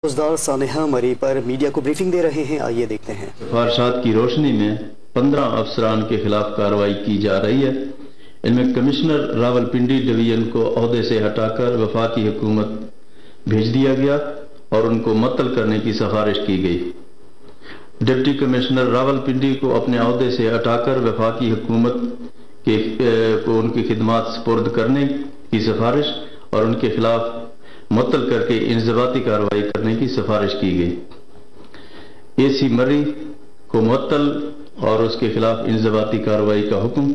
بزدار سانحہ مری پر میڈیا کو بریفنگ دے رہے ہیں، آئیے دیکھتے ہیں۔ سفارشات کی روشنی میں 15 افسران کے خلاف کارروائی کی جا رہی ہے۔ ان میں کمشنر راولپنڈی ڈویژن کو عہدے سے ہٹا کر وفاقی حکومت بھیج دیا گیا اور ان کو معطل کرنے کی سفارش کی گئی۔ ڈپٹی کمشنر راولپنڈی کو اپنے عہدے سے ہٹا کر وفاقی حکومت کو ان کی خدمات سپرد کرنے کی سفارش اور ان کے خلاف معطل کر کے انضباطی کارروائی کرنے کی سفارش کی گئی۔ اے سی مری کو معطل اور اس کے خلاف انضباطی کارروائی کا حکم،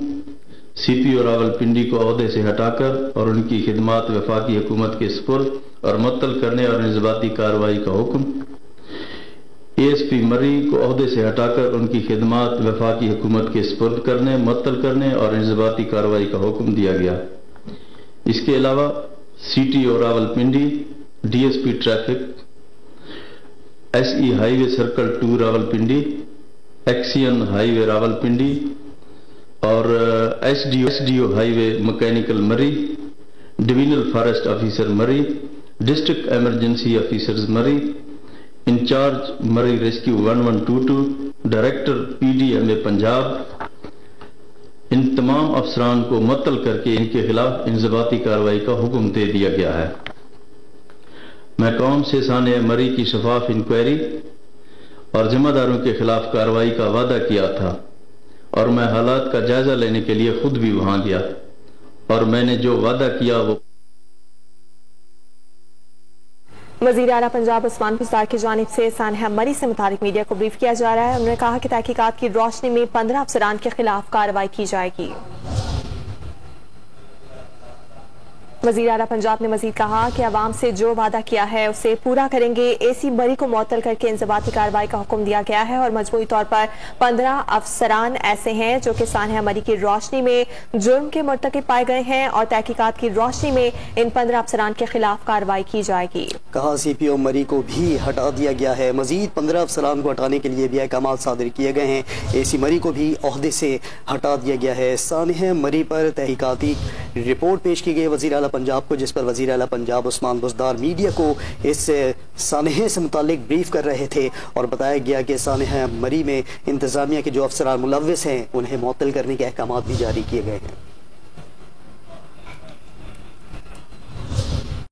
سی پی او راولپنڈی کو عہدے سے ہٹا کر اور ان کی خدمات وفاقی حکومت کے سپرد اور معطل کرنے اور انضباطی کارروائی کا حکم، اے ایس پی مری کو عہدے سے ہٹا کر ان کی خدمات وفاقی حکومت کے سپرد کرنے، معطل کرنے اور انضباطی کارروائی کا حکم دیا گیا۔ اس کے علاوہ C T O Rawalpindi, D S P traffic, S E highway circle 2 Rawalpindi, XEN highway Rawalpindi اور S D O highway mechanical Murree, divisional forest officer Murree, district emergency officers Murree, incharge Murree rescue 1122، director P D M A Punjab, ان تمام افسران کو معطل کر کے ان کے خلاف انضباطی کارروائی کا حکم دے دیا گیا ہے۔ میں قوم سے سانحہ مری کی شفاف انکوائری اور ذمہ داروں کے خلاف کارروائی کا وعدہ کیا تھا اور میں حالات کا جائزہ لینے کے لیے خود بھی وہاں گیا اور میں نے جو وعدہ کیا وہ وزیر اعلیٰ پنجاب عثمان بزدار کی جانب سے سانحہ مری سے متعلق میڈیا کو بریف کیا جا رہا ہے۔ انہوں نے کہا کہ تحقیقات کی روشنی میں 15 افسران کے خلاف کارروائی کی جائے گی۔ وزیر اعلیٰ پنجاب نے مزید کہا کہ عوام سے جو وعدہ کیا ہے اسے پورا کریں گے۔ اے سی مری کو معطل کر کے انضباطی کارروائی کا حکم دیا گیا ہے اور مجموعی طور پر 15 افسران ایسے ہیں جو کہ سانحہ مری کی روشنی میں جرم کے مرتکب پائے گئے ہیں اور تحقیقات کی روشنی میں ان 15 افسران کے خلاف کارروائی کی جائے گی۔ کہا سی پی او مری کو بھی ہٹا دیا گیا ہے، مزید 15 افسران کو ہٹانے کے لیے بھی احکامات صادر کیے گئے ہیں۔ اے سی مری کو بھی عہدے سے ہٹا دیا گیا ہے۔ سانحہ مری پر تحقیقاتی رپورٹ پیش کی گئی وزیر اعلیٰ پنجاب کو، جس پر وزیر اعلیٰ پنجاب عثمان بزدار میڈیا کو اس سانحے سے متعلق بریف کر رہے تھے اور بتایا گیا کہ سانحہ مری میں انتظامیہ کے جو افسران ملوث ہیں انہیں معطل کرنے کے احکامات بھی جاری کیے گئے ہیں۔